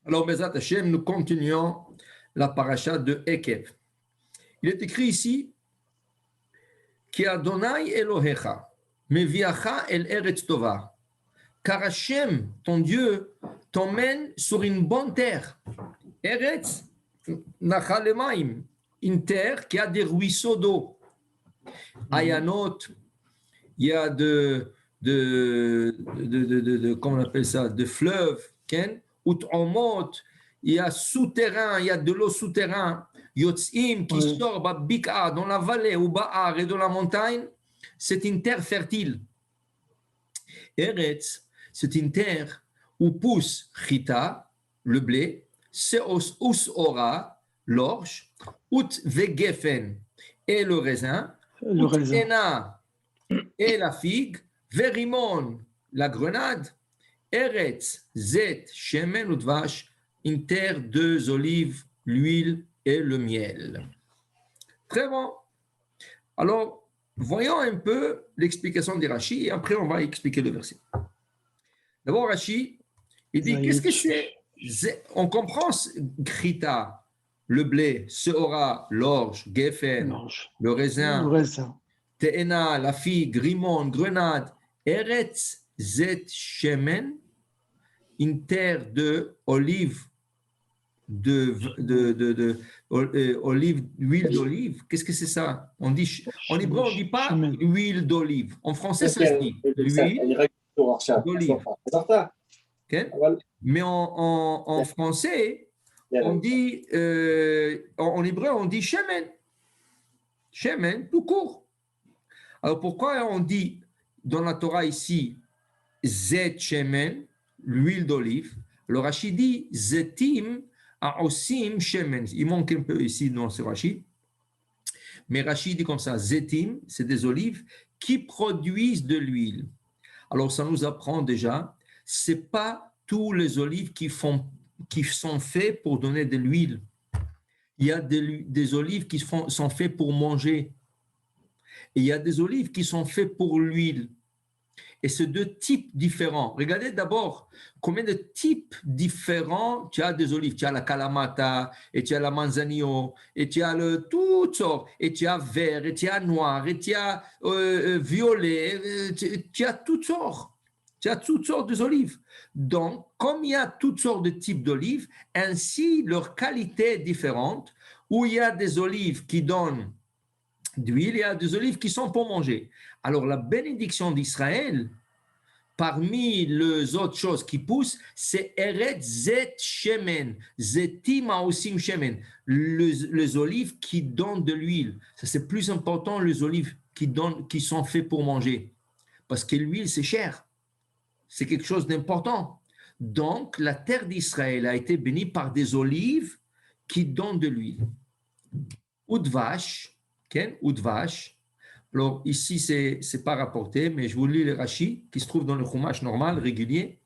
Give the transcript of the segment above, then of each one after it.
Alors, Bezat Hashem, nous continuons la paracha de Ekev. Il est écrit ici Ki Adonai Elohecha, meviacha el eretz tova. Car Hashem, ton Dieu, t'emmène sur une bonne terre. Eretz Nachalemaim, une terre qui a des ruisseaux d'eau. Ayanot, il y a comment on appelle ça, de fleuves, Utomot, il y a souterrain, il y a de l'eau souterrain, Yotzim qui sort Bika dans la vallée ou Ba'ar et dans la montagne, c'est une terre fertile. Eretz, c'est une terre où pousse Chita, le blé, Seos Ora, l'orge, Ut Vegefen et le raisin, Ut Ena et la figue, Verimon, la grenade, Eretz, Zet, Shemen ou Dvash, une terre d'œufs, olives, l'huile et le miel. Très bon. Alors, voyons un peu l'explication de Rashi et après on va expliquer le verset. D'abord, Rashi, il dit qu'est-ce que c'est? On comprend Grita, le blé, Seora, l'orge, Geffen, le raisin, Te'ena, la figue, Rimon, grenade, Eretz, Zet, Shemen, une terre de olive, olive, huile d'olive. Qu'est-ce que c'est ça? On dit, en hébreu, on ne dit pas huile d'olive. En français, ça se dit l'huile d'olive. Okay? Mais en français, on dit, en hébreu, on dit shemen. Shemen, tout court. Alors pourquoi on dit dans la Torah ici zet shemen, l'huile d'olive? Le Rashi dit zetim aosim shemen. Il manque un peu ici dans ce Rashi. Mais Rashi dit comme ça, zetim, c'est des olives qui produisent de l'huile. Alors ça nous apprend déjà, c'est pas tous les olives qui sont faits pour donner de l'huile. Il y a des olives qui sont faits pour manger. Et il y a des olives qui sont faits pour l'huile. Et c'est deux types différents. Regardez d'abord combien de types différents tu as des olives. Tu as la Kalamata, et tu as la Manzanillo, et tu as toutes sortes, et tu as vert, et tu as noir, et tu as violet, tu as toutes sortes. Tu as toutes sortes d'olives. Donc, comme il y a toutes sortes de types d'olives, ainsi leur qualité est différente, où il y a des olives qui donnent d'huile, il y a des olives qui sont pour manger. Alors, la bénédiction d'Israël, parmi les autres choses qui poussent, c'est Eretz Zet Shemen, Zetim Aosim Shemen, les olives qui donnent de l'huile. Ça, c'est plus important, les olives qui sont faits pour manger. Parce que l'huile, c'est cher. C'est quelque chose d'important. Donc, la terre d'Israël a été bénie par des olives qui donnent de l'huile. Udvash, Udvash. Alors, ici, c'est pas rapporté, mais je vous lis le Rashi, qui se trouve dans le Chumash normal, régulier.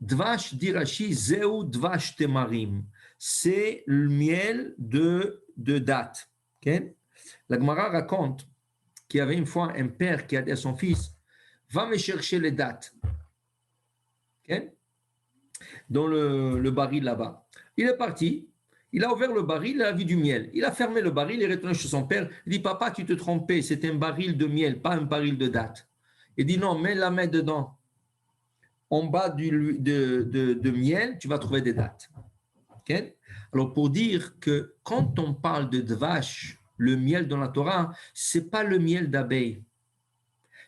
Dvash, dit Rashi, Zeu Dvash Temarim. C'est le miel de date. La Gemara raconte qu'il y avait une fois un père qui a dit à son fils, va me chercher les dates. Dans le baril là-bas. Il est parti, il a ouvert le baril, il a vu du miel. Il a fermé le baril, il est retourné chez son père. Il dit, papa, tu te trompais, c'est un baril de miel, pas un baril de date. Il dit, non, mets la main dedans. En bas de miel, tu vas trouver des dates. Alors, pour dire que quand on parle de dvash, le miel dans la Torah, ce n'est pas le miel d'abeille.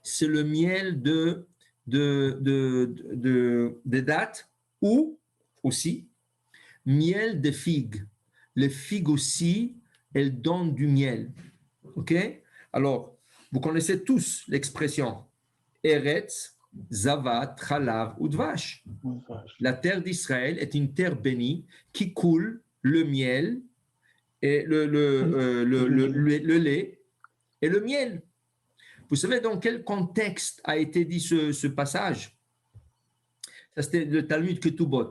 C'est le miel de dattes ou aussi miel de figues. Les figues aussi, elles donnent du miel. OK? Alors, vous connaissez tous l'expression Eretz, Zavat, Chalav ou Dvash. La terre d'Israël est une terre bénie qui coule le miel et le lait et le miel. Vous savez dans quel contexte a été dit ce passage? Ça, c'était le Talmud Ketubot.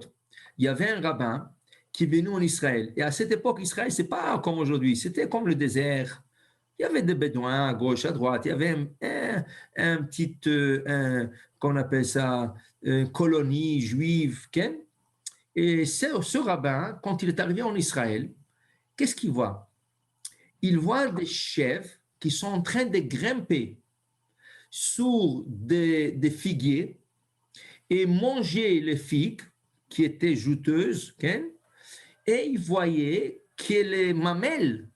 Il y avait un rabbin qui est venu en Israël. Et à cette époque, Israël, ce n'est pas comme aujourd'hui. C'était comme le désert. Il y avait des bédouins à gauche, à droite. Il y avait un qu'on appelle ça, une colonie juive. Et Et ce rabbin, quand il est arrivé en Israël, qu'est-ce qu'il voit? Il voit des chèvres qui sont en train de grimper sur des figuiers et manger les figues qui étaient juteuses, okay? Et il voyait que les mamelles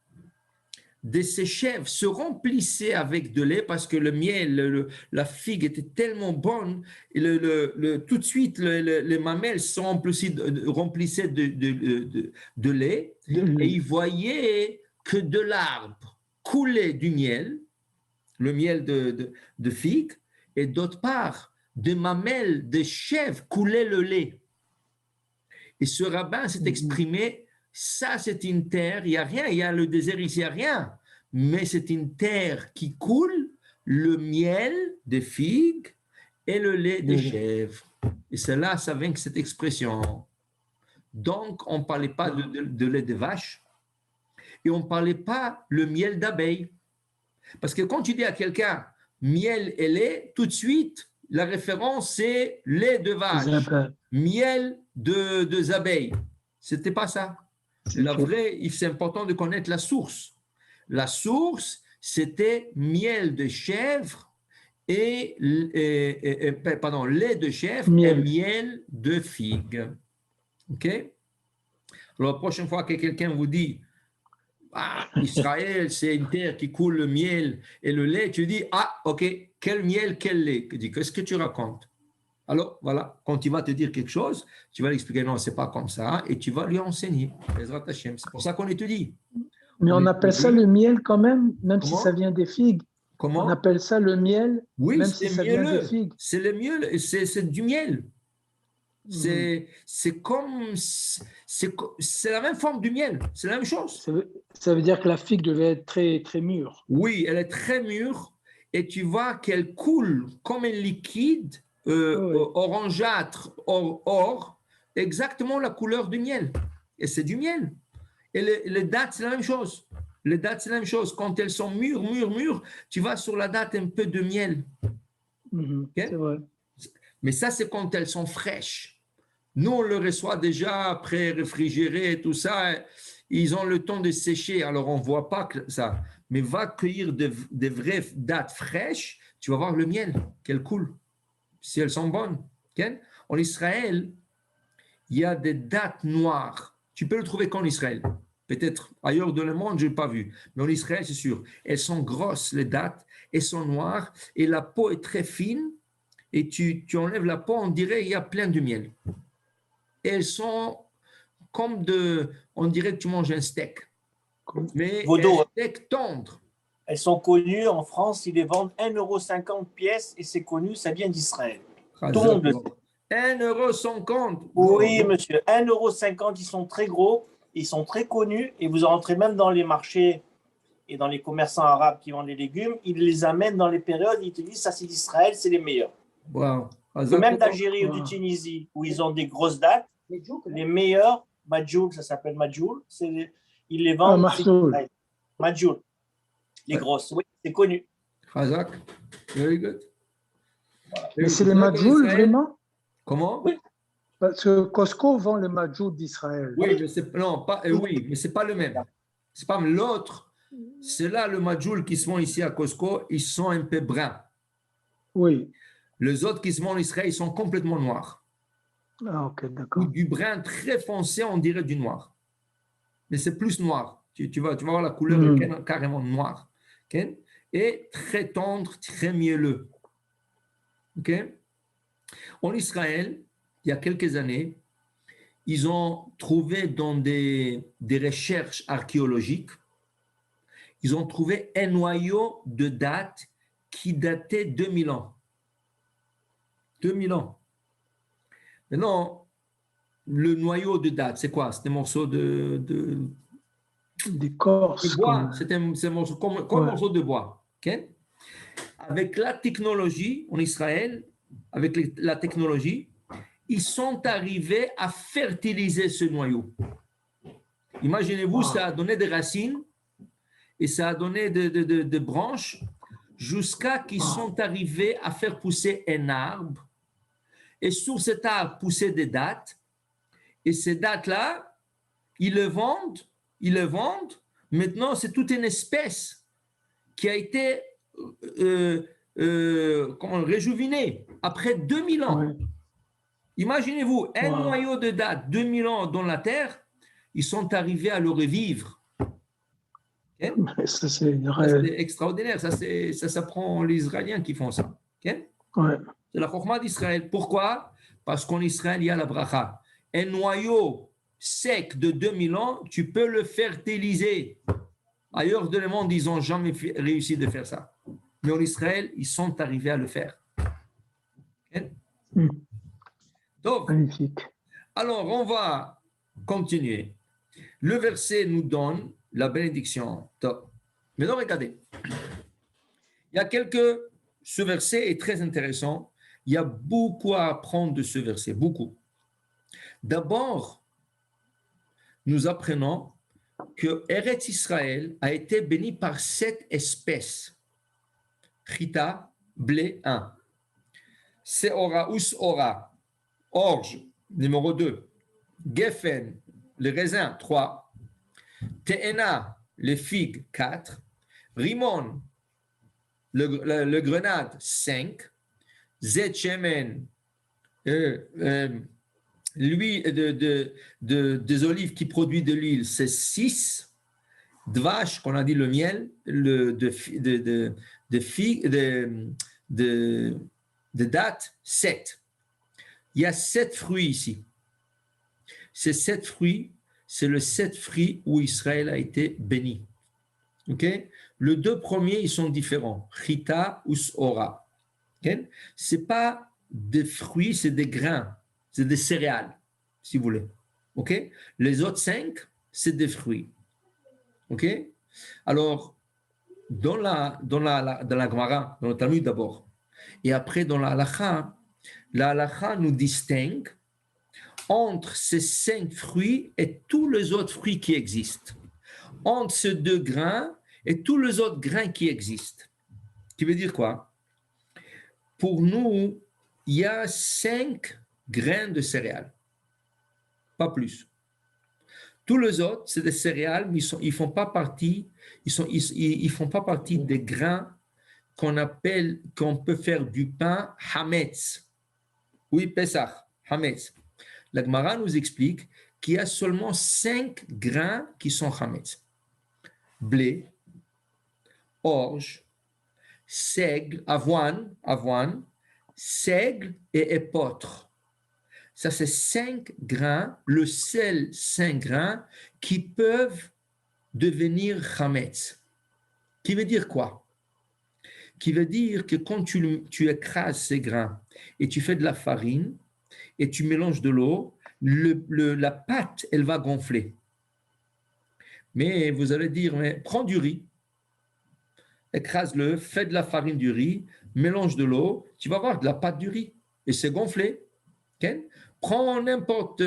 de ces chèvres se remplissaient avec de lait parce que le miel, la figue était tellement bonne, et tout de suite les mamelles se remplissaient de lait, et il voyait que de l'arbre coulait du miel, le miel de figue, et d'autre part, des mamelles de chèvres coulaient le lait. Et ce rabbin s'est exprimé, ça c'est une terre, il n'y a rien, il y a le désert ici, il n'y a rien, mais c'est une terre qui coule le miel des figues et le lait des chèvres. Et c'est là, ça vient que cette expression. Donc, on ne parlait pas de lait de vache et on ne parlait pas le miel d'abeille. Parce que quand tu dis à quelqu'un miel et lait, tout de suite, la référence c'est lait de vache, miel de abeilles. C'était pas ça. La vraie, c'est important de connaître la source. La source, c'était miel de chèvre et pardon, lait de chèvre et miel de figue. OK? Alors, la prochaine fois que quelqu'un vous dit ah, Israël, c'est une terre qui coule le miel et le lait, tu dis ah, ok, quel miel, quel lait? Qu'est-ce que tu racontes? Alors, voilà, quand il va te dire quelque chose, tu vas lui expliquer non, c'est pas comme ça, et tu vas lui enseigner. C'est pour ça qu'on étudie. Mais on appelle ça le miel quand même Comment? si ça vient des figues. Comment? On appelle ça le miel, oui, même si ça vient des figues. C'est le miel, c'est du miel. C'est comme, c'est la même forme du miel, c'est la même chose. Ça veut dire que la figue devait être très, très mûre. Oui, elle est très mûre, et tu vois qu'elle coule comme un liquide orangeâtre, or, exactement la couleur du miel. Et c'est du miel. Et les dattes, c'est la même chose. Les dattes, c'est la même chose. Quand elles sont mûres, tu vas sur la date un peu de miel. Okay? C'est vrai. Mais ça, c'est quand elles sont fraîches. Nous, on le reçoit déjà pré-réfrigéré et tout ça. Ils ont le temps de sécher, alors on ne voit pas ça. Mais va cueillir des vraies dattes fraîches, tu vas voir le miel, qu'elles coulent, si elles sont bonnes. Okay? En Israël, il y a des dattes noires. Tu peux le trouver qu'en Israël. Peut-être ailleurs dans le monde, je n'ai pas vu. Mais en Israël, c'est sûr. Elles sont grosses, les dattes, elles sont noires, et la peau est très fine. Et tu enlèves la peau, on dirait qu'il y a plein de miel. Et elles sont comme on dirait que tu manges un steak. Mais un steak tendre. Elles sont connues en France, ils les vendent 1,50 € pièce et c'est connu, ça vient d'Israël. Tout le monde le sait. 1,50 €. Oui, monsieur, 1,50 €, ils sont très gros, ils sont très connus et vous rentrez même dans les marchés et dans les commerçants arabes qui vendent les légumes, ils les amènent dans les périodes, ils te disent ça c'est d'Israël, c'est les meilleurs. Wow. Même d'Algérie ou de Tunisie où ils ont des grosses dates, les meilleurs, Majoul, ça s'appelle Majoul, ils les vendent. Majoul. Les grosses, oui, c'est connu. Khazak, very good. Mais c'est les Majoul, vraiment? Comment? Oui. Parce que Costco vend le Majoul d'Israël. Oui, mais c'est pas le même. C'est pas l'autre. C'est là le Majoul qui se vend ici à Costco, ils sont un peu bruns. Oui. Les autres qui se vendent en Israël, ils sont complètement noirs. Ah, ok, d'accord. Ou du brun très foncé, on dirait du noir. Mais c'est plus noir. Tu vas voir la couleur carrément noire. Okay? Et très tendre, très mielleux. Okay? En Israël, il y a quelques années, ils ont trouvé dans des recherches archéologiques, ils ont trouvé un noyau de date qui datait 2000 ans. 2000 ans. Maintenant, le noyau de date, c'est quoi? C'est des morceaux d'écorce. De bois. C'est un morceau comme un morceau de bois. Okay? Avec la technologie en Israël, avec la technologie, ils sont arrivés à fertiliser ce noyau. Imaginez-vous, ça a donné des racines et ça a donné des branches jusqu'à qu'ils sont arrivés à faire pousser un arbre. Et sur cet arbre poussaient des dattes. Et ces dates-là, ils le vendent. Maintenant, c'est toute une espèce qui a été réjuvénée après 2000 ans. Oui. Imaginez-vous, un noyau de date, 2000 ans dans la terre, ils sont arrivés à le revivre. Okay? Ça, c'est extraordinaire. Ça s'apprend les Israéliens qui font ça. Okay? Ouais. C'est la Chokhmah d'Israël. Pourquoi? Parce qu'en Israël, il y a la bracha. Un noyau sec de 2000 ans, tu peux le fertiliser. Ailleurs dans le monde, ils n'ont jamais réussi de faire ça. Mais en Israël, ils sont arrivés à le faire. Okay? Donc, magnifique. Alors, on va continuer. Le verset nous donne la bénédiction. Top. Maintenant, regardez. Il y a ce verset est très intéressant. Il y a beaucoup à apprendre de ce verset, beaucoup. D'abord, nous apprenons que Eretz Israël a été béni par 7 espèces. Chita, blé 1. Seora, Usora, orge, numéro 2. Geffen, les raisins, 3. Te'ena, les figues, 4. Rimon, le grenade, 5. Zet Shemen, l'huile des olives qui produit de l'huile, c'est 6. Dvash, qu'on a dit le miel, de dattes, 7. Il y a 7 fruits ici. Ces 7 fruits, c'est le 7 fruits où Israël a été béni. Okay? Les 2 premiers, ils sont différents. Chita ou Sora. Okay? Ce n'est pas des fruits, c'est des grains. C'est des céréales, si vous voulez. Okay? Les autres 5, c'est des fruits. Okay? Alors, dans la Gemara, dans le Talmud d'abord, et après dans la Halakha nous distingue entre ces 5 fruits et tous les autres fruits qui existent. Entre ces 2 grains et tous les autres grains qui existent. Qui veut dire quoi? Pour nous, il y a 5 grains de céréales. Pas plus. Tous les autres, c'est des céréales, mais ils font pas partie des grains qu'on peut faire du pain Hametz. Oui, Pesach, Hametz. La Gemara nous explique qu'il y a seulement 5 grains qui sont Hametz. Blé, orge, seigle, avoine, seigle et épeautre. Ça, c'est 5 grains, le seul 5 grains qui peuvent devenir chametz. Qui veut dire quoi? Qui veut dire que quand tu écrases ces grains et tu fais de la farine et tu mélanges de l'eau, la pâte, elle va gonfler. Mais vous allez dire, mais prends du riz, écrase-le, fais de la farine du riz, mélange de l'eau, tu vas avoir de la pâte du riz et c'est gonflé. Okay? Prends n'importe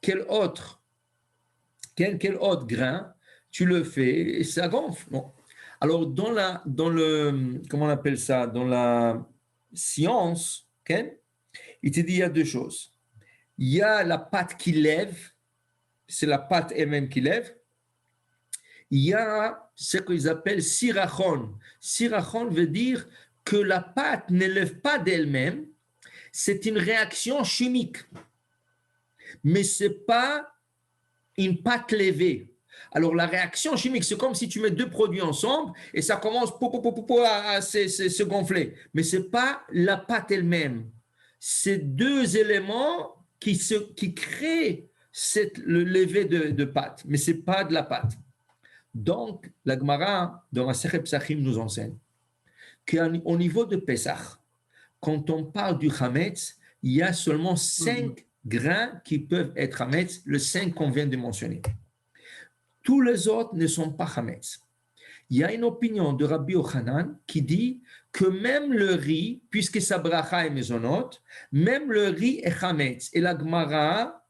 quel autre grain, tu le fais et ça gonfle. Bon. Alors, dans comment on appelle ça, dans la science, okay? Il te dit il y a 2 choses. Il y a la pâte qui lève, c'est la pâte elle-même qui lève. Il y a ce qu'ils appellent sirachon. Sirachon veut dire que la pâte ne lève pas d'elle-même, c'est une réaction chimique. Mais ce n'est pas une pâte levée. Alors, la réaction chimique, c'est comme si tu mets 2 produits ensemble et ça commence à se gonfler. Mais ce n'est pas la pâte elle-même. C'est 2 éléments qui créent le lever de pâte. Mais ce n'est pas de la pâte. Donc, la Gemara, dans la Masechet Pesachim, nous enseigne qu'au niveau de Pesach, quand on parle du Hametz, il y a seulement 5 grains qui peuvent être Hametz, le 5 qu'on vient de mentionner. Tous les autres ne sont pas Hametz. Il y a une opinion de Rabbi Yochanan qui dit que même le riz, puisque sa bracha est mezonot, même le riz est Hametz. Et la Gemara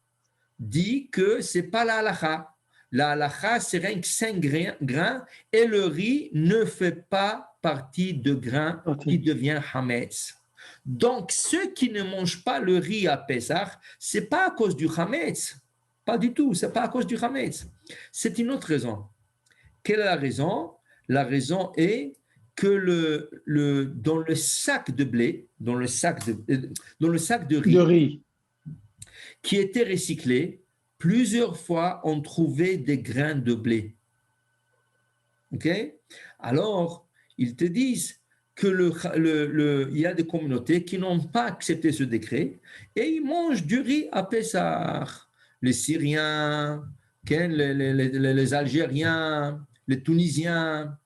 dit que ce n'est pas la halakha. La halakha, c'est rien que 5 grains et le riz ne fait pas partie de grains qui devient Hametz. Donc, ceux qui ne mangent pas le riz à Pesach, ce n'est pas à cause du Hametz, Pas du tout, ce n'est pas à cause du Hametz. C'est une autre raison. Quelle est la raison? La raison est que dans le sac de blé, dans le sac de riz, qui était recyclé, plusieurs fois on trouvait des grains de blé. Ok? Alors, ils te disent que il y a des communautés qui n'ont pas accepté ce décret et ils mangent du riz à Pessah. Les Syriens, les Algériens, les Tunisiens,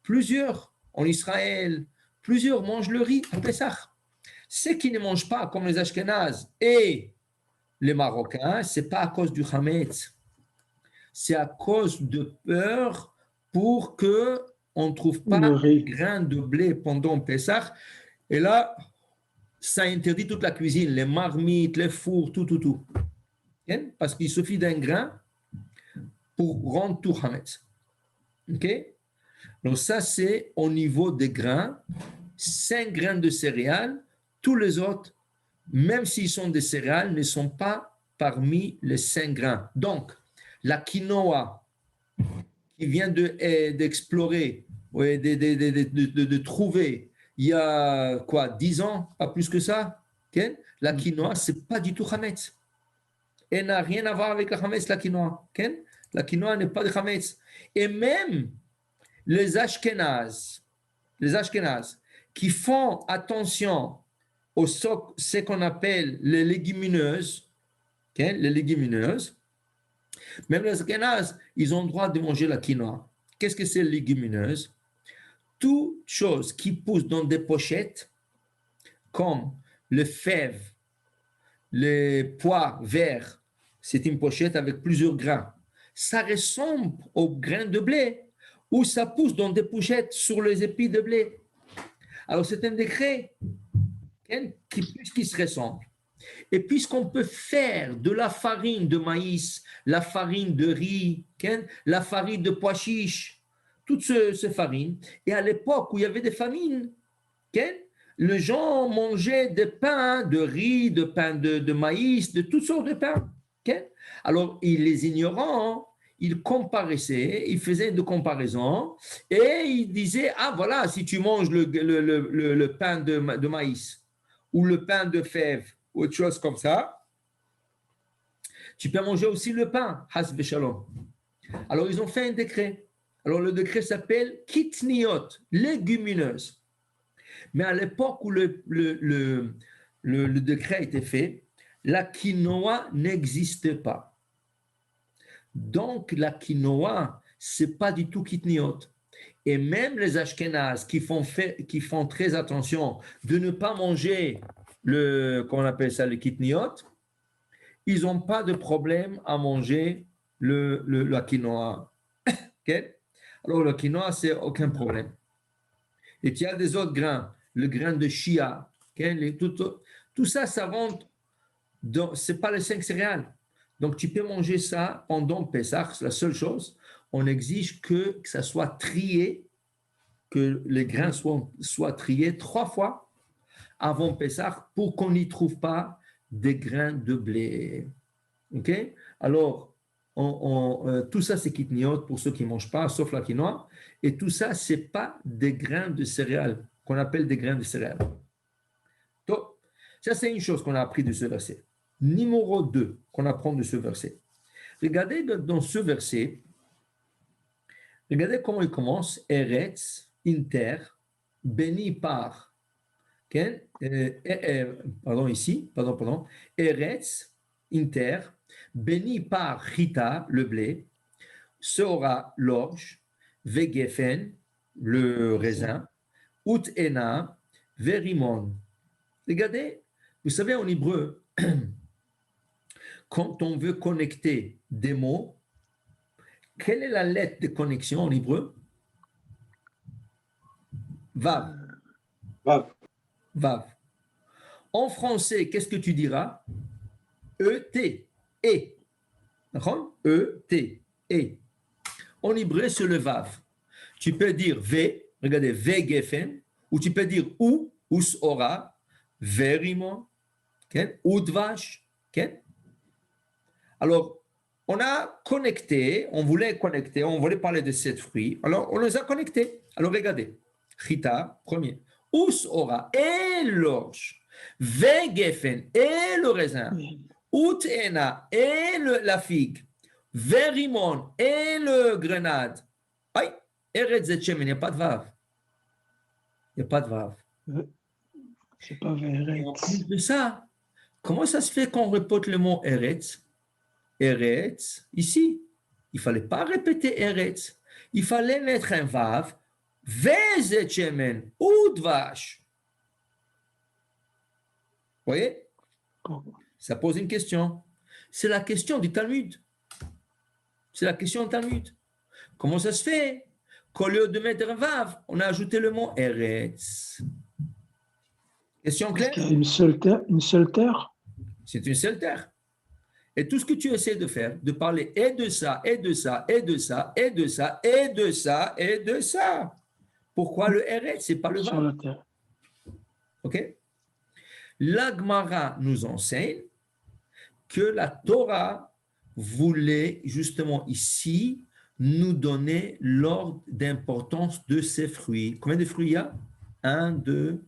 plusieurs en Israël, plusieurs mangent le riz à Pessah. Ceux qui ne mangent pas, comme les Ashkénazes et les Marocains, ce n'est pas à cause du Hametz, c'est à cause de peur pour qu'on ne trouve pas de grains de blé pendant Pessah. Et là, ça interdit toute la cuisine, les marmites, les fours, tout. Parce qu'il suffit d'un grain pour rendre tout Hametz. Ok? Donc ça, c'est au niveau des grains. 5 grains de céréales, tous les autres, même s'ils sont des céréales, ne sont pas parmi les 5 grains. Donc, la quinoa qui vient d'explorer, de trouver, il y a quoi, 10 ans, pas plus que ça, la quinoa, ce n'est pas du tout Hametz. Elle n'a rien à voir avec la Hametz, la quinoa. La quinoa n'est pas de Hametz. Et même les Ashkénazes qui font attention au ce qu'on appelle les légumineuses, même les Ashkénazes, ils ont le droit de manger la quinoa. Qu'est-ce que c'est légumineuse? Toute chose qui pousse dans des pochettes, comme le fève, les pois verts, c'est une pochette avec plusieurs grains. Ça ressemble aux grains de blé, ou ça pousse dans des pochettes sur les épis de blé. Alors, c'est un décret qui se ressemble. Et puisqu'on peut faire de la farine de maïs, la farine de riz, la farine de pois chiches, toutes ces farines, et à l'époque où il y avait des famines, les gens mangeaient des pains de riz, de pain de maïs, de toutes sortes de pains. Alors, les ignorants, ils comparaissaient, ils faisaient de comparaisons et ils disaient, ah voilà, si tu manges le pain de maïs ou le pain de fève ou autre chose comme ça, tu peux manger aussi le pain, has v'shalom. Alors, ils ont fait un décret. Alors, le décret s'appelle kitniot, légumineuse. Mais à l'époque où le décret a été fait, la quinoa n'existait pas. Donc, la quinoa, ce n'est pas du tout kitniot. Et même les Ashkénazes qui font très attention de ne pas manger comment on appelle ça, le kitniot, ils n'ont pas de problème à manger la quinoa. Okay? Alors, la quinoa, c'est aucun problème. Et il y a des autres grains, le grain de chia, tout ça, ça rentre, ce n'est pas les 5 céréales. Donc, tu peux manger ça pendant Pessah. La seule chose, on exige que ça soit trié, que les grains soient triés 3 fois avant Pessah pour qu'on n'y trouve pas des grains de blé. OK? Alors, tout ça, c'est kitniot pour ceux qui ne mangent pas, sauf la quinoa. Et tout ça, ce n'est pas des grains de céréales, qu'on appelle des grains de céréales. Donc, ça, c'est une chose qu'on a appris de ce verset. Numéro 2 qu'on apprend de ce verset. Regardez dans ce verset, regardez comment il commence. Eretz, inter, béni par. Pardon. Eretz, inter, béni par Chita, le blé, Seora, l'orge, Vegefen, le raisin, Ut-Ena, Verimon. Regardez, vous savez en hébreu, quand on veut connecter des mots, quelle est la lettre de connexion en hébreu? Vav. Vav. En français, qu'est-ce que tu diras? E-T. E. D'accord? E-T. E. En hébreu, c'est le Vav. Tu peux dire V, regardez, V-Gefen, ou tu peux dire ou, Us-Ora, Verimon, Udvash. Alors, on a connecté, on voulait connecter, on voulait parler de 7 fruits. Alors, on les a connectés. Alors, regardez. Chita, premier. Ous ora et l'orge. Vegefen et le raisin. Utena et la figue. Verimon et le grenade. Aïe, Eretz Zetchem, il n'y a pas de vav. Il n'y a pas de vav. C'est pas Eretz. Et en plus de ça, comment ça se fait qu'on répète le mot Eretz? Eretz, ici. Il ne fallait pas répéter Eretz. Il fallait mettre un vav. Vezetchemen ou dvash. Vous voyez? Ça pose une question. C'est la question du Talmud. C'est la question du Talmud. Comment ça se fait qu'au lieu de mettre un vav, on a ajouté le mot Eretz? Question claire? Parce qu'il y a une seule terre. C'est une seule terre. Et tout ce que tu essaies de faire, de parler et de ça, et de ça, et de ça, et de ça, et de ça, et de ça. Pourquoi le Eretz, c'est pas le Sur vav? la terre. Ok? La Gemara nous enseigne que la Torah voulait justement ici nous donner l'ordre d'importance de ces fruits. Combien de fruits il y a? 1, 2,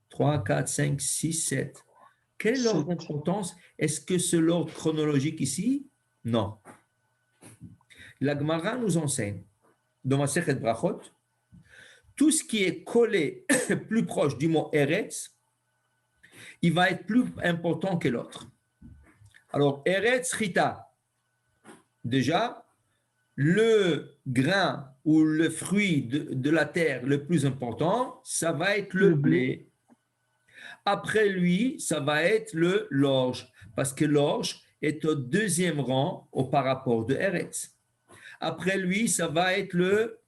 3, 4, 5, 6, 7. Quel est l'ordre d'importance? Est-ce que c'est l'ordre chronologique ici? Non. La Gemara nous enseigne, dans Masechet Brachot, tout ce qui est collé plus proche du mot Eretz, il va être plus important que l'autre. Alors, Eretz Chita, déjà, le grain ou le fruit de la terre le plus important, ça va être le blé. Après lui, ça va être l'orge, parce que l'orge est au deuxième rang par rapport de Eretz. Après lui, ça va être le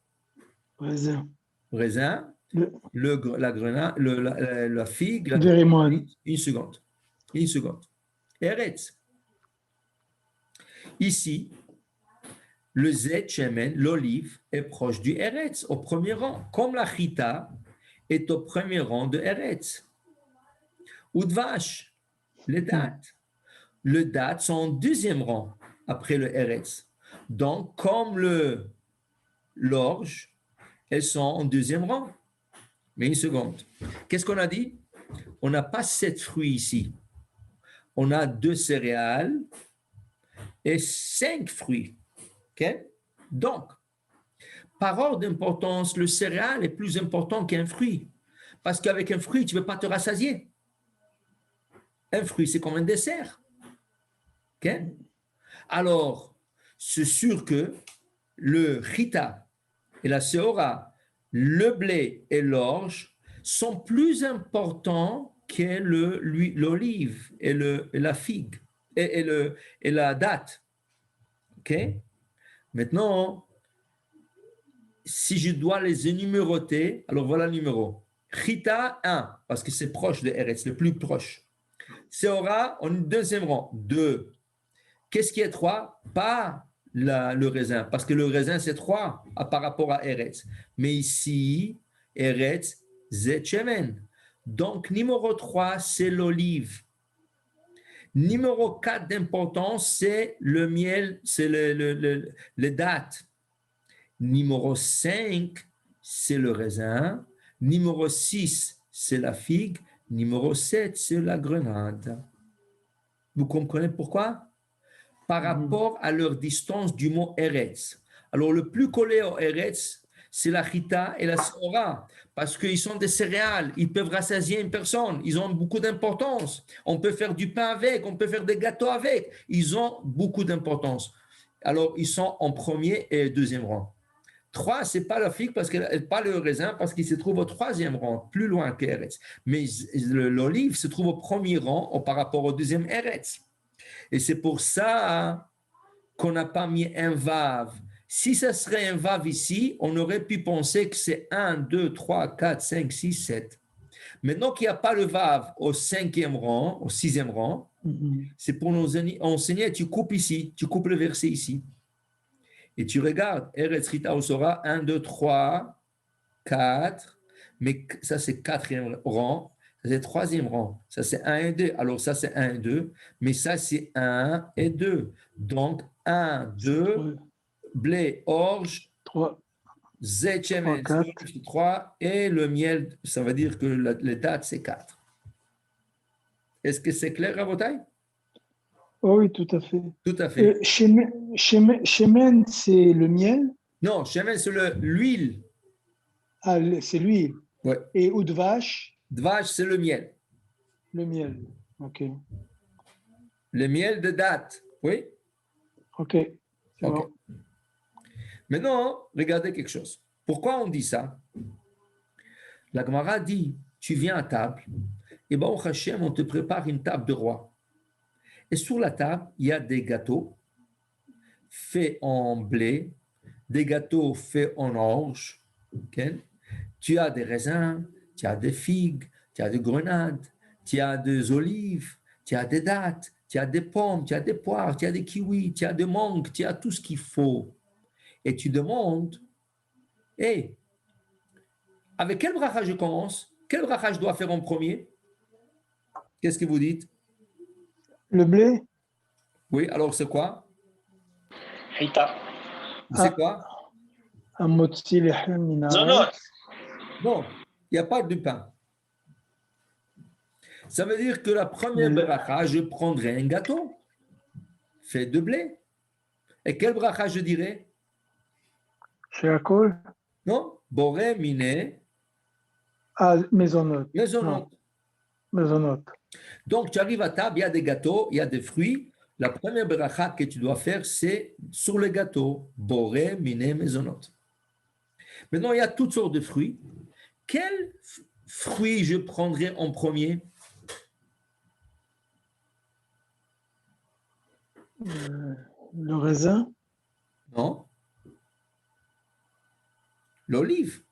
Raisin. La grenade, la figue. Une seconde. Eretz. Ici, le zet shemen, l'olive, est proche du Eretz, au premier rang, comme la chita est au premier rang de Eretz. Udvash, les dattes. Les dattes sont en deuxième rang après le Eretz. Donc, comme l'orge, elles sont en deuxième rang. Mais une seconde. Qu'est-ce qu'on a dit? On n'a pas 7 fruits ici. On a 2 céréales et 5 fruits. Okay? Donc, par ordre d'importance, le céréal est plus important qu'un fruit. Parce qu'avec un fruit, tu ne peux pas te rassasier. Un fruit, c'est comme un dessert. Okay? Alors, c'est sûr que le chita et la seora, le blé et l'orge sont plus importants que l'olive et la figue et la date. OK? Maintenant, si je dois les énuméroter, alors voilà le numéro. Chita, 1, parce que c'est proche de Eretz, le plus proche. Seora, en deuxième rang, 2. Qu'est-ce qui est 3? Pas le raisin, parce que le raisin, c'est 3 par rapport à Eretz. Mais ici, Eretz, Zet Shemen. Donc, numéro 3, c'est l'olive. Numéro 4 d'importance, c'est le miel, c'est les dattes. Numéro 5, c'est le raisin. Numéro 6, c'est la figue. Numéro 7, c'est la grenade. Vous comprenez pourquoi? Par rapport à leur distance du mot Eretz. Alors, le plus collé au Eretz, c'est la chita et la seora, parce qu'ils sont des céréales, ils peuvent rassasier une personne, ils ont beaucoup d'importance. On peut faire du pain avec, on peut faire des gâteaux avec, ils ont beaucoup d'importance. Alors, ils sont en premier et deuxième rang. 3, ce n'est pas la figue, parce qu'elle pas le raisin, parce qu'il se trouve au troisième rang, plus loin que Eretz. Mais l'olive se trouve au premier rang par rapport au deuxième Eretz. Et c'est pour ça qu'on n'a pas mis un vav. Si ça serait un vav ici, on aurait pu penser que c'est 1, 2, 3, 4, 5, 6, 7. Maintenant qu'il n'y a pas le vav au cinquième rang, au sixième rang, c'est pour nous enseigner, tu coupes ici, tu coupes le verset ici. Et tu regardes, Eretz Chita Osora, 1, 2, 3, 4, mais ça c'est quatrième rang, ça c'est troisième rang, ça c'est 1 et 2, alors ça c'est 1 et 2, mais ça c'est 1 et 2. Donc 1, 2, blé, orge, 3, zet, shemen, 3, et le miel, ça veut dire que les dates, c'est 4. Est-ce que c'est clair, Rabotai? Oh, oui, tout à fait. Tout à fait. Shemen, c'est le miel? Non, shemen, c'est l'huile. Ah, c'est l'huile. Ouais. Et udvash? Dvash, c'est le miel. Le miel. OK. Le miel de date, oui? OK. C'est bon. Maintenant, regardez quelque chose. Pourquoi on dit ça? La Gemara dit, tu viens à table, et ben au Hachem, on te prépare une table de roi. Et sur la table, il y a des gâteaux faits en blé, des gâteaux faits en orge. Okay? Tu as des raisins, tu as des figues, tu as des grenades, tu as des olives, tu as des dattes, tu as des pommes, tu as des poires, tu as des kiwis, tu as des mangues, tu as tout ce qu'il faut. Et tu demandes, hey, avec quel bracha je commence? Quel bracha je dois faire en premier? Qu'est-ce que vous dites? Le blé? Oui, alors c'est quoi? Hita. C'est quoi? Amotzi lechem min Zonot. haaretz. Non, il n'y a pas de pain. Ça veut dire que la première bracha, je prendrai un gâteau fait de blé. Et quel bracha je dirais? Sheakol? Non? Boré, miné, Ah, mezonot. maisonnante. Mezonot. Donc, tu arrives à table, il y a des gâteaux, il y a des fruits. La première bracha que tu dois faire, c'est sur le gâteau. Boré, miné, maisonnante. Maintenant, il y a toutes sortes de fruits. Quel fruit je prendrai en premier? Le raisin? Non? L'olive.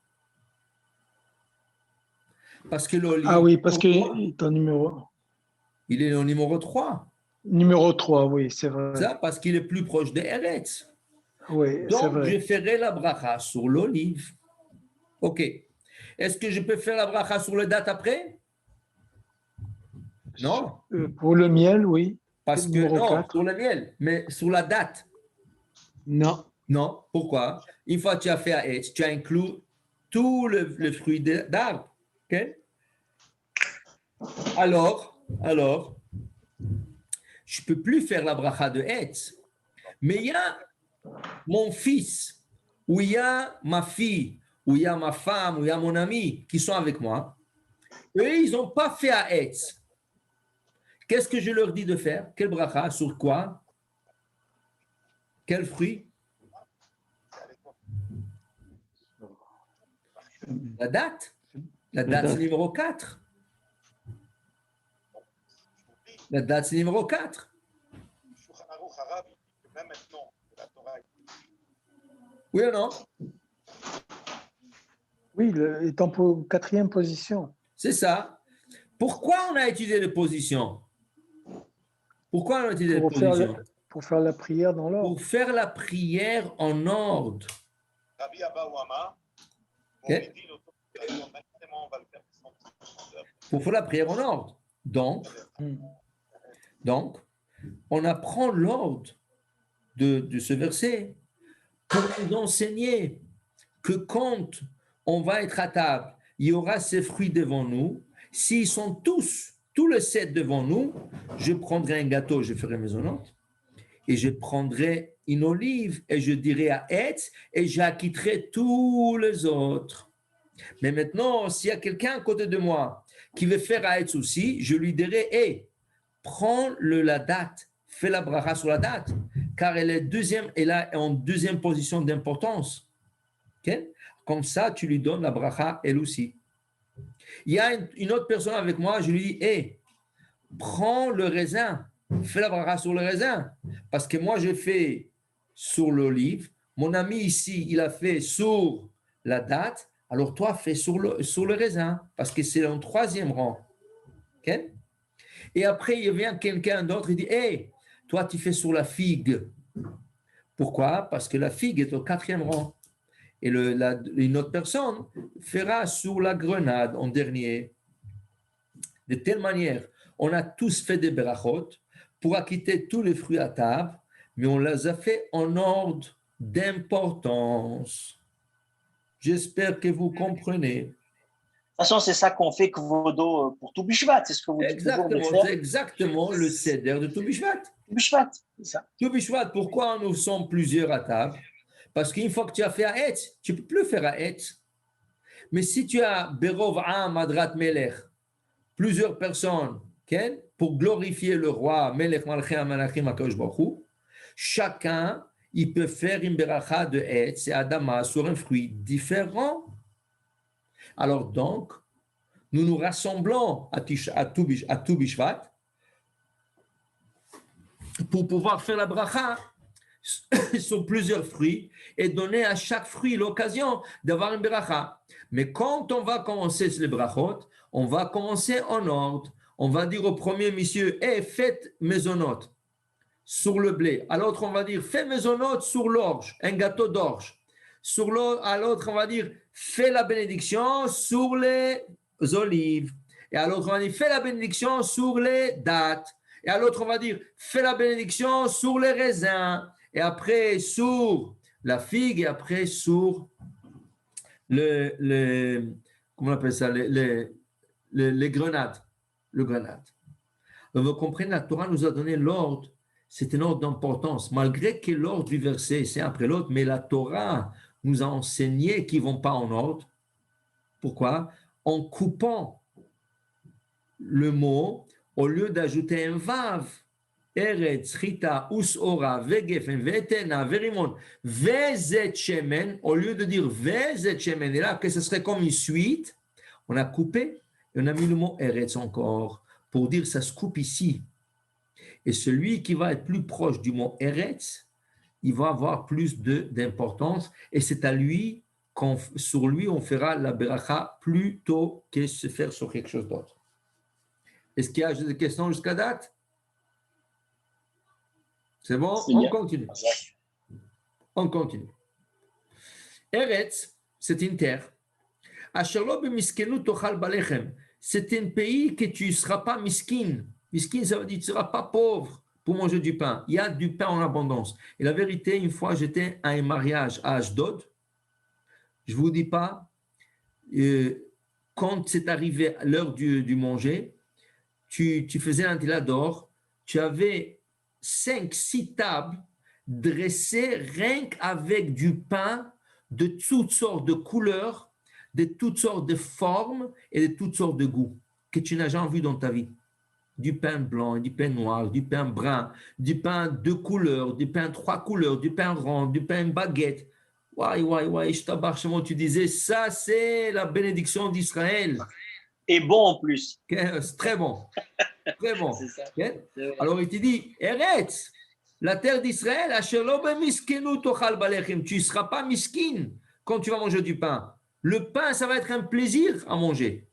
Parce que l'olive. Ah oui, parce qu'il est en il est au numéro 3. numéro 3, oui, c'est vrai. Ça, parce qu'il est plus proche de Eretz. Oui, c'est Donc, vrai. je ferai la bracha sur l'olive. OK. Est-ce que je peux faire la bracha sur le date après? Non. Pour le miel, oui. Parce que Numéro non, 4. sur le miel, mais sur la date. Non. Non. Pourquoi? Une fois que tu as fait à Etz, tu as inclus tout le fruit d'arbre. OK? Alors, je ne peux plus faire la bracha de Etz. Mais il y a mon fils, ou il y a ma fille, ou il y a ma femme, ou il y a mon ami qui sont avec moi. Eux, ils n'ont pas fait à Etz. Qu'est-ce que je leur dis de faire? Quel bracha? Sur quoi? Quel fruit? La date. La date, c'est numéro 4. La date, c'est numéro 4. Oui ou non? Oui, il est en 4e position. C'est ça. Pourquoi on a étudié les positions? Pourquoi on a étudié les positions? Pour faire la prière dans l'ordre. Pour faire la prière en ordre. Okay. Pour faire la prière en ordre. Donc, on apprend l'ordre de ce verset pour nous enseigner que quand on va être à table, il y aura ces fruits devant nous. S'ils sont tous les 7 devant nous, je prendrai un gâteau, je ferai maisonnante, et je prendrai une olive, et je dirai à Etz, et j'acquitterai tous les autres. Mais maintenant, s'il y a quelqu'un à côté de moi qui veut faire à Etz aussi, je lui dirai, hey, prends la date, fais la bracha sur la date, car elle est en deuxième position d'importance. Okay? Comme ça, tu lui donnes la bracha, elle aussi. Il y a une autre personne avec moi, je lui dis, hey, prends le raisin, fais la bracha sur le raisin, parce que moi, j'ai fait sur l'olive, mon ami ici, il a fait sur la date, alors toi, fais sur le raisin, parce que c'est en 3e rang. Okay? Et après, il vient quelqu'un d'autre, il dit, hey, toi, tu fais sur la figue. Pourquoi? Parce que la figue est au 4e rang. Et une autre personne fera sur la grenade en dernier. De telle manière, on a tous fait des berachot pour acquitter tous les fruits à table, mais on les a fait en ordre d'importance. J'espère que vous comprenez. De toute façon, c'est ça qu'on fait Kvodo pour tout Bishvat. C'est ce que vous dites toujours de faire. C'est exactement le seder de tout Bishvat. Bishvat, c'est ça. Tout Bishvat, pourquoi nous sommes plusieurs à table? Parce qu'une fois que tu as fait Haetz, tu ne peux plus faire Haetz. Mais si tu as Berov Am Adrat Melech, plusieurs personnes, pour glorifier le roi, Melech Malchei Amalachim HaKadosh Baruch Hu, chacun, il peut faire une beracha de Haetz et Adama sur un fruit différent. Alors donc, nous nous rassemblons à tout Bishvat pour pouvoir faire la bracha sur plusieurs fruits et donner à chaque fruit l'occasion d'avoir une bracha. Mais quand on va commencer les brachot, on va commencer en ordre. On va dire au premier monsieur, faites maisonnote sur le blé. À l'autre, on va dire, fais maisonnote sur l'orge, un gâteau d'orge. À l'autre, on va dire, fais la bénédiction sur les olives. Et à l'autre, on va dire, fais la bénédiction sur les dattes. Et à l'autre, on va dire, fais la bénédiction sur les raisins. Et après, sur la figue. Et après, sur comment on appelle ça, les grenades. Le grenade. Donc, vous comprenez, la Torah nous a donné l'ordre. C'est un ordre d'importance. Malgré que l'ordre du verset, c'est après l'autre, mais la Torah nous a enseigné qu'ils ne vont pas en ordre. Pourquoi? En coupant le mot, au lieu d'ajouter un vav, Eretz, Chita, Usora, Vegefen, Vetena, Verimon, Vezet Shemen, au lieu de dire Vezet Shemen, et là, que ce serait comme une suite, on a coupé et on a mis le mot Eretz encore pour dire ça se coupe ici. Et celui qui va être plus proche du mot Eretz, il va avoir plus d'importance et c'est à lui sur lui on fera la beracha plutôt que se faire sur quelque chose d'autre. Est-ce qu'il y a des questions jusqu'à date? C'est bon? On continue. On continue. Eretz, c'est une terre. C'est un pays que tu ne seras pas miskin. Miskin, ça veut dire que tu ne seras pas pauvre pour manger du pain. Il y a du pain en abondance. Et la vérité, une fois, j'étais à un mariage à Ashdod. Je ne vous dis pas, quand c'est arrivé l'heure du manger, tu faisais un tila d'or, tu avais 5-6 tables dressées rien qu'avec du pain de toutes sortes de couleurs, de toutes sortes de formes et de toutes sortes de goûts que tu n'as jamais vu dans ta vie. Du pain blanc, du pain noir, du pain brun, du pain 2 couleurs, du pain 3 couleurs, du pain rond, du pain baguette. Tu disais, ça c'est la bénédiction d'Israël. Et bon en plus. C'est très bon. Très bon. C'est ça. Alors il te dit, Eretz, la terre d'Israël, tu ne seras pas miskin quand tu vas manger du pain. Le pain, ça va être un plaisir à manger.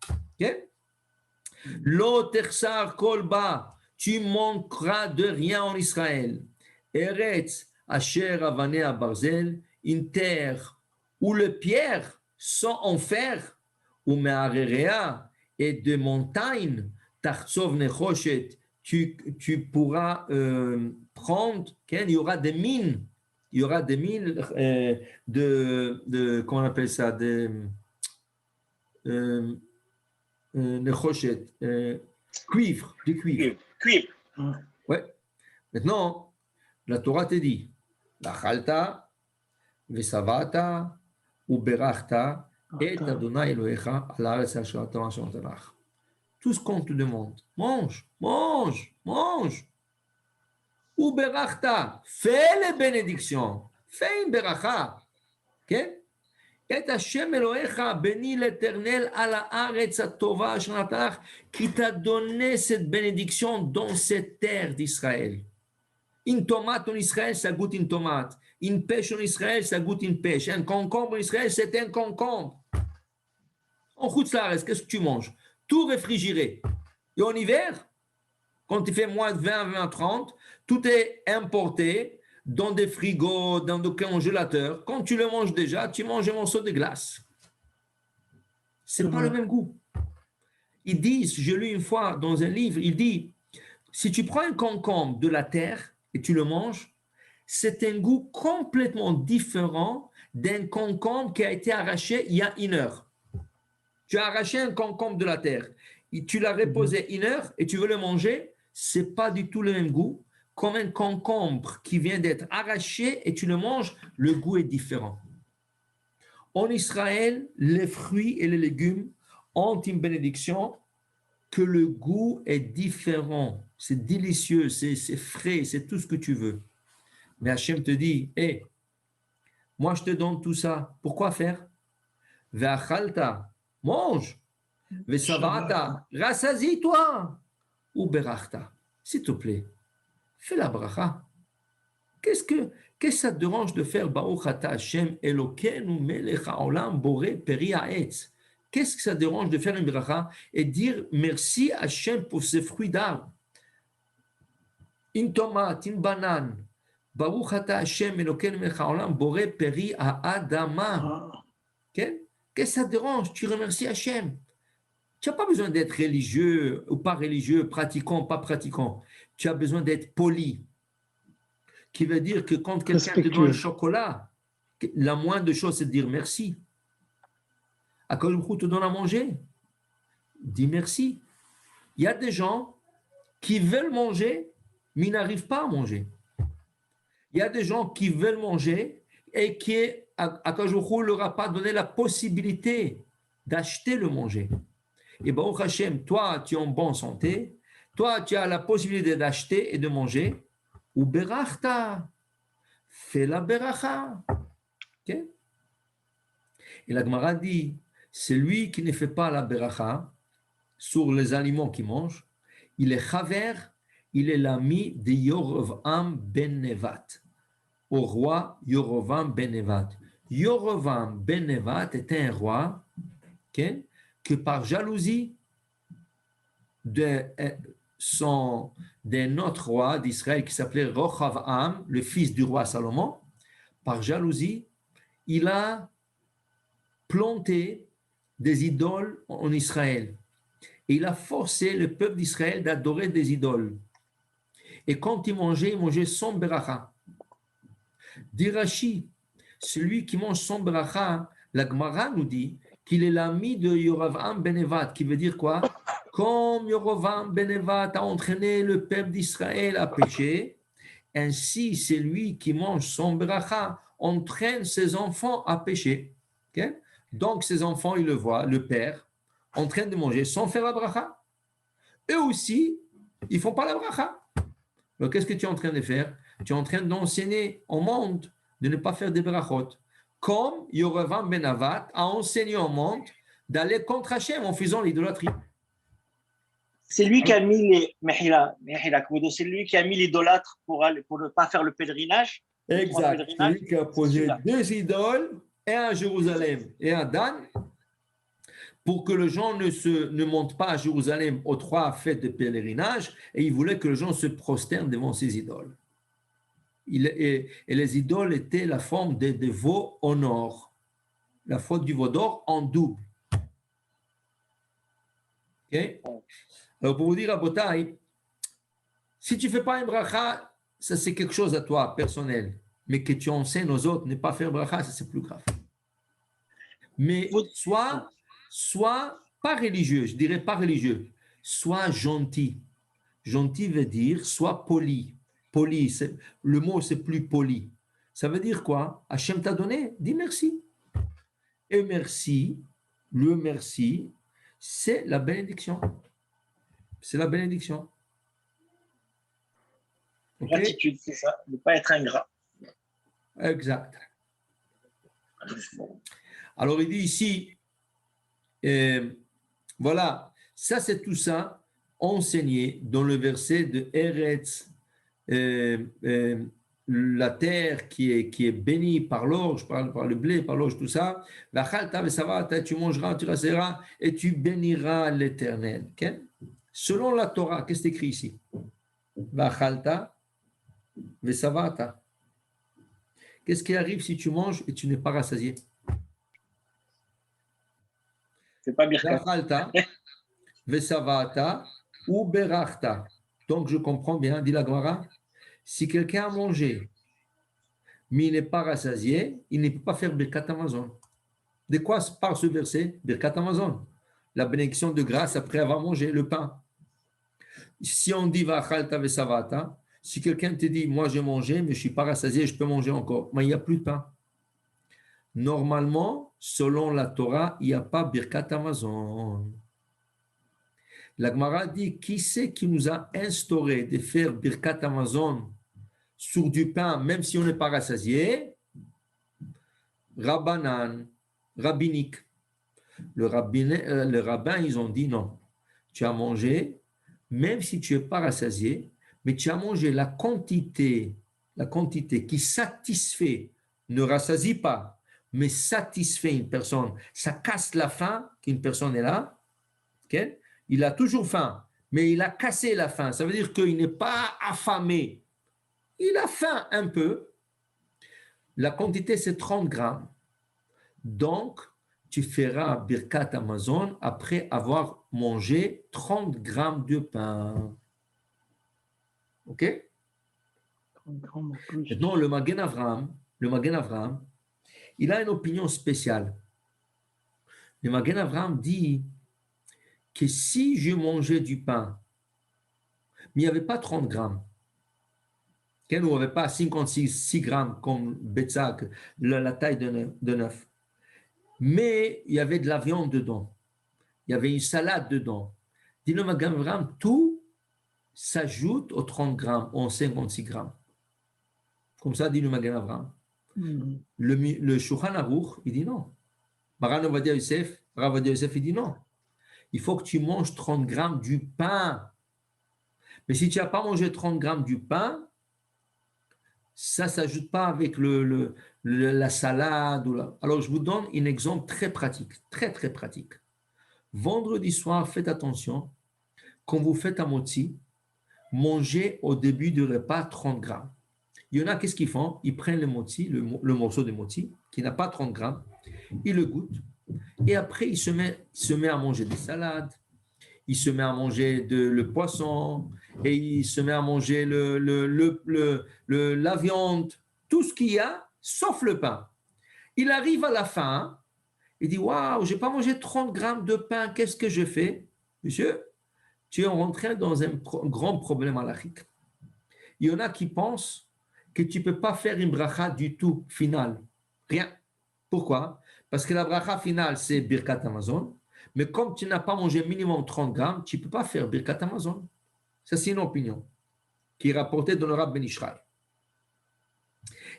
L'otersar kolba, tu manqueras de rien en Israël. Eretz, asher avanea barzel, une terre où les pierres sont en fer, ou me'arerea, et de montagnes, tartsov nechoshet, tu pourras prendre, il y aura des mines. Il y aura des mines de comment on appelle ça, nechoshet, cuivre, du cuivre. Cuivre. Ouais. Maintenant, la Torah te dit, la chalta, vesavata, uberachta, et Adonai Elohecha à l'Aaretz asher ata lach. Tout ce qu'on te demande, mange, mange, mange. Uberachta, fais les bénédictions, fais une beracha. Okay? Et Hashem Elohecha, bénis l'Éternel à la Haaretz Tova asher natan lach, qui t'a donné cette bénédiction dans cette terre d'Israël. Une tomate en Israël, ça goûte une tomate. Une pêche en Israël, ça goûte une pêche. Un concombre en Israël, c'est un concombre. En Chutz-Laaretz, qu'est-ce que tu manges? Tout réfrigéré. Et en hiver, quand il fait moins de 20, 20, 30, tout est importé dans des frigos, dans des congélateurs. Quand tu le manges déjà, tu manges un morceau de glace. Ce n'est pas le même goût. Ils disent, j'ai lu une fois dans un livre, il dit, si tu prends un concombre de la terre et tu le manges, c'est un goût complètement différent d'un concombre qui a été arraché il y a 1 heure. Tu as arraché un concombre de la terre, et tu l'as reposé 1 heure et tu veux le manger, c'est pas du tout le même goût. Comme un concombre qui vient d'être arraché et tu le manges, le goût est différent. En Israël, les fruits et les légumes ont une bénédiction que le goût est différent. C'est délicieux, c'est frais, c'est tout ce que tu veux. Mais Hachem te dit, hé, moi je te donne tout ça. Pourquoi faire? Ve'achalta, mange. Ve'savata, rassasie-toi. Ou berachta, s'il te plaît, fais la bracha. Qu'est-ce que ça te dérange de faire Baruch ata Hashem Elokeinu melech haolam boré peri haetz? Qu'est-ce que ça te dérange de faire une bracha et dire merci Hashem pour ces fruits d'arbre? Une tomate, une banane. Baruch ata Hashem Elokeinu melech haolam boré peri haadama. Qu'est-ce que ça te dérange? Tu remercies Hashem. Tu n'as pas besoin d'être religieux ou pas religieux, pratiquant ou pas pratiquant. Tu as besoin d'être poli. Qui veut dire que quand quelqu'un te donne un chocolat, la moindre chose, c'est de dire merci. Akadosh Baruch Hu te donne à manger, dis merci. Il y a des gens qui veulent manger, mais ils n'arrivent pas à manger. Il y a des gens qui veulent manger et qui, Akadosh Baruch Hu ne leur a pas donné la possibilité d'acheter le manger. Et Baruch Hashem, toi, tu es en bonne santé, toi, tu as la possibilité d'acheter et de manger. Ou berachta, fais la beracha. Okay? Et la Gemara dit, celui qui ne fait pas la beracha sur les aliments qu'il mange, il est chaver, il est l'ami de Yorovam ben Nevat, au roi Yorovam ben Nevat. Yorovam ben Nevat était un roi okay, que par jalousie d'un autre roi d'Israël qui s'appelait Rochavam, le fils du roi Salomon, par jalousie, il a planté des idoles en Israël. Et il a forcé le peuple d'Israël d'adorer des idoles. Et quand il mangeait sans beracha. Dirachi, celui qui mange sans beracha, la Gemara nous dit qu'il est l'ami de Yorovam ben Nevat, qui veut dire quoi? Comme Yorovam ben Nevat a entraîné le peuple d'Israël à pécher, ainsi c'est lui qui mange son bracha, entraîne ses enfants à pécher. Okay? Donc ses enfants, ils le voient, le père, en train de manger sans faire la bracha. Eux aussi, ils ne font pas la bracha. Donc qu'est-ce que tu es en train de faire? Tu es en train d'enseigner au monde de ne pas faire des brachot. Comme Yorovam ben Nevat a enseigné au monde d'aller contre Hachem en faisant l'idolâtrie. C'est lui qui a mis les c'est lui qui a mis l'idolâtre pour ne pas faire le pèlerinage. Exact. C'est lui qui a posé 2 idoles, un à Jérusalem et un à Dan, pour que les gens ne montent pas à Jérusalem aux 3 fêtes de pèlerinage, et il voulait que les gens se prosternent devant ces idoles. Et les idoles étaient la forme des veaux en or, la faute du veau d'or en double. Okay? Alors, pour vous dire à Botaï, si tu ne fais pas un bracha, ça c'est quelque chose à toi, personnel. Mais que tu enseignes aux autres ne pas faire bracha, ça c'est plus grave. Mais sois pas religieux, je dirais pas religieux, sois gentil. Gentil veut dire sois poli. Poli, le mot c'est plus poli. Ça veut dire quoi? Hachem t'a donné, dis merci. Et merci, le merci, c'est la bénédiction. C'est la bénédiction. Okay? Gratitude, c'est ça, ne pas être ingrat. Exact. Alors il dit ici, voilà, ça c'est tout ça enseigné dans le verset de Eretz, la terre qui est bénie par l'orge, par le blé, par l'orge, tout ça. Tu mangeras, tu rasseras et tu béniras l'Éternel. Okay? Selon la Torah, qu'est-ce qui est écrit ici? Vachalta, vesavata. Qu'est-ce qui arrive si tu manges et tu n'es pas rassasié? C'est pas birkat. Vachalta, vesavata ou berachta. Donc je comprends bien, dit la Gemara, si quelqu'un a mangé mais il n'est pas rassasié, il ne peut pas faire Birkat Hamazon. De quoi parle ce verset? Birkat Hamazon. La bénédiction de grâce après avoir mangé le pain. Si on dit Vachalta Vesavata, si quelqu'un te dit, moi j'ai mangé, mais je ne suis pas rassasié, je peux manger encore, mais il n'y a plus de pain. Normalement, selon la Torah, il n'y a pas Birkat Hamazon. La Gemara dit, qui c'est qui nous a instauré de faire Birkat Hamazon sur du pain, même si on n'est pas rassasié? Rabbanan, rabbinique. Le rabbin, ils ont dit non. Tu as mangé, même si tu n'es pas rassasié, mais tu as mangé la quantité qui satisfait, ne rassasie pas, mais satisfait une personne. Ça casse la faim qu'une personne est là. Okay? Il a toujours faim, mais il a cassé la faim. Ça veut dire qu'il n'est pas affamé. Il a faim un peu. La quantité, c'est 30 grammes. Donc, tu feras Birkat Hamazon après avoir mangé 30 grammes de pain. OK? Maintenant, le Magen Avraham, il a une opinion spéciale. Le Magen Avraham dit que si je mangeais du pain, mais il n'y avait pas 30 grammes, qu'il n'y avait pas 56 grammes comme Betzak, la taille d'un œuf, mais il y avait de la viande dedans, il y avait une salade dedans. Dit le Magen Avraham, tout s'ajoute aux 30 grammes, aux 56 grammes. Comme ça, dit le Magen Avraham. Le Shulchan Aruch, il dit non. Maran Ovadia Yosef, il dit non. Il faut que tu manges 30 grammes du pain. Mais si tu n'as pas mangé 30 grammes du pain, ça ne s'ajoute pas avec la salade. Alors, je vous donne un exemple très pratique, très, très pratique. Vendredi soir, faites attention, quand vous faites un motzi, mangez au début du repas 30 grammes. Il y en a, qu'est-ce qu'ils font? Ils prennent le motzi, le morceau de motzi, qui n'a pas 30 grammes, ils le goûtent, et après, il se met à manger des salades, il se met à manger le poisson, et il se met à manger la viande, tout ce qu'il y a, sauf le pain. Il arrive à la fin, il dit, waouh, je n'ai pas mangé 30 grammes de pain, qu'est-ce que je fais? Monsieur, tu es rentré dans un grand problème halachique. Il y en a qui pensent que tu ne peux pas faire une bracha du tout finale. Rien. Pourquoi? Parce que la bracha finale, c'est Birkat Hamazon. Mais comme tu n'as pas mangé minimum 30 grammes, tu ne peux pas faire Birkat Hamazon. Ça, c'est une opinion qui est rapportée dans le Rav Ben Ishraï.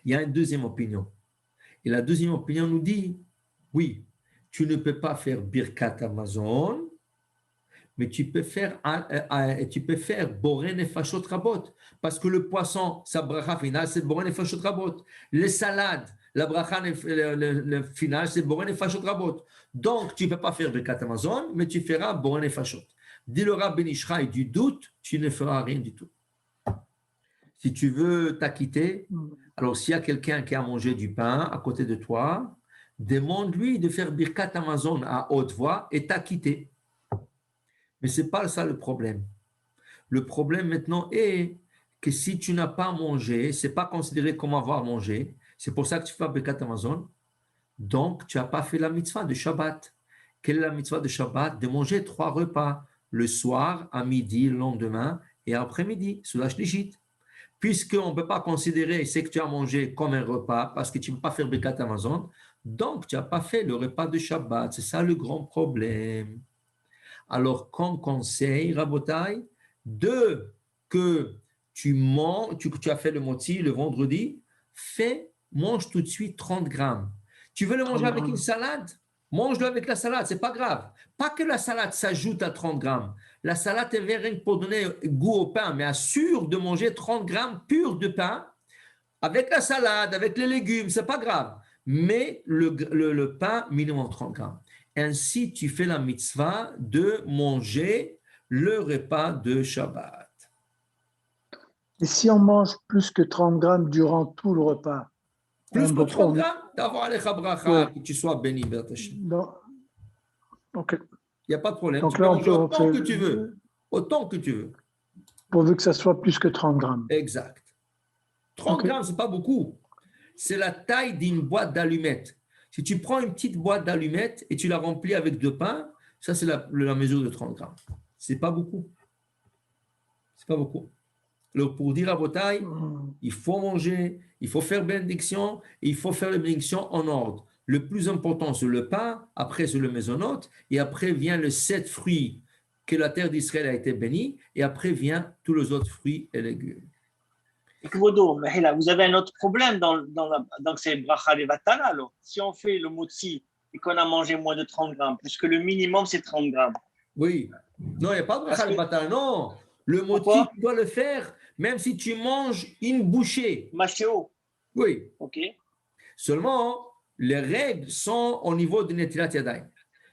Il y a une deuxième opinion. Et la deuxième opinion nous dit, oui, tu ne peux pas faire Birkat Hamazon, mais tu peux faire Boré Nefashot Rabot. Parce que le poisson, sa bracha finale, c'est Boré Nefashot Rabot. Les salades, la bracha finale, c'est Boré Nefashot Rabot. Donc, tu ne peux pas faire Birkat Hamazon, mais tu feras Boré Nefashot. Dis le Rav Ben Ishraï du doute, tu ne feras rien du tout. Si tu veux t'acquitter, alors s'il y a quelqu'un qui a mangé du pain à côté de toi, demande-lui de faire Birkat Hamazon à haute voix et t'acquitter. Mais ce n'est pas ça le problème. Le problème maintenant est que si tu n'as pas mangé, ce n'est pas considéré comme avoir mangé. C'est pour ça que tu fais Birkat Hamazon. Donc, tu n'as pas fait la mitzvah de Shabbat. Quelle est la mitzvah de Shabbat? De manger 3 repas. Le soir, à midi, le lendemain et après-midi, sous la shlichit. Puisqu'on ne peut pas considérer ce que tu as mangé comme un repas parce que tu ne peux pas faire Birkat Hamazon, donc tu n'as pas fait le repas de Shabbat. C'est ça le grand problème. Alors, comme conseil, Rabotai, que tu as fait le motzi le vendredi, mange tout de suite 30 grammes. Tu veux le manger avec une salade? Mange-le avec la salade, c'est pas grave. Pas que la salade s'ajoute à 30 grammes. La salade est rien pour donner goût au pain, mais assure de manger 30 grammes purs de pain avec la salade, avec les légumes, c'est pas grave. Mais le pain, minimum 30 grammes. Ainsi, tu fais la mitzvah de manger le repas de Shabbat. Et si on mange plus que 30 grammes durant tout le repas? Plus que 30 grammes, d'avoir les bracha, que tu sois béni, Ok. Il n'y a pas de problème. Donc tu peux manger autant que tu veux. Autant que tu veux. Pourvu que ça soit plus que 30 grammes. Exact. 30 grammes, ce n'est pas beaucoup. c'est la taille d'une boîte d'allumettes. Si tu prends une petite boîte d'allumettes et tu la remplis avec de pain, ça c'est la mesure de 30 grammes. C'est pas beaucoup. C'est pas beaucoup. Alors pour dire à vos tailles, il faut manger, il faut faire bénédiction, et il faut faire la bénédiction en ordre. Le plus important, c'est le pain, après c'est le mésonote, et après vient les 7 fruits que la terre d'Israël a été bénie, et après vient tous les autres fruits et légumes. Kvodo, mais là, vous avez un autre problème dans ces bracha levatala. Si on fait le motzi et qu'on a mangé moins de 30 grammes, puisque le minimum c'est 30 grammes. Oui. Non, il n'y a pas de bracha levatala, non. Le motzi, tu dois le faire même si tu manges une bouchée. Machéo. Oui. Ok. Seulement, les règles sont au niveau de Netilat Yadayim.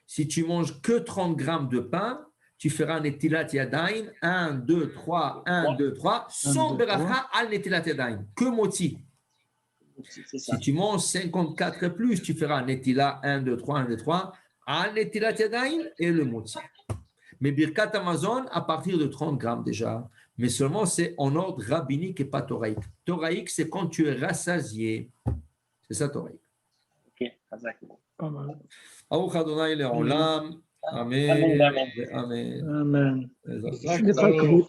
Si tu manges que 30 grammes de pain, tu feras Netilat Yadayim 1, 2, 3, 1, 2, 3, sans beracha al Netilat Yadayim, que motzi. Si tu manges 54 et plus, tu feras Netilat 1, 2, 3, 1, 2, 3, al Netilat Yadayim et le motzi. Mais Birkat Amazon, à partir de 30 grammes déjà, mais seulement c'est en ordre rabbinique et pas thoraïque. Thoraïque, c'est quand tu es rassasié. C'est ça, thoraïque. Ok, exactement. Pas mal. Aouch Adonai Le'olam. Amen. Amen. Amen. Amen. Amen. Nitrakvu.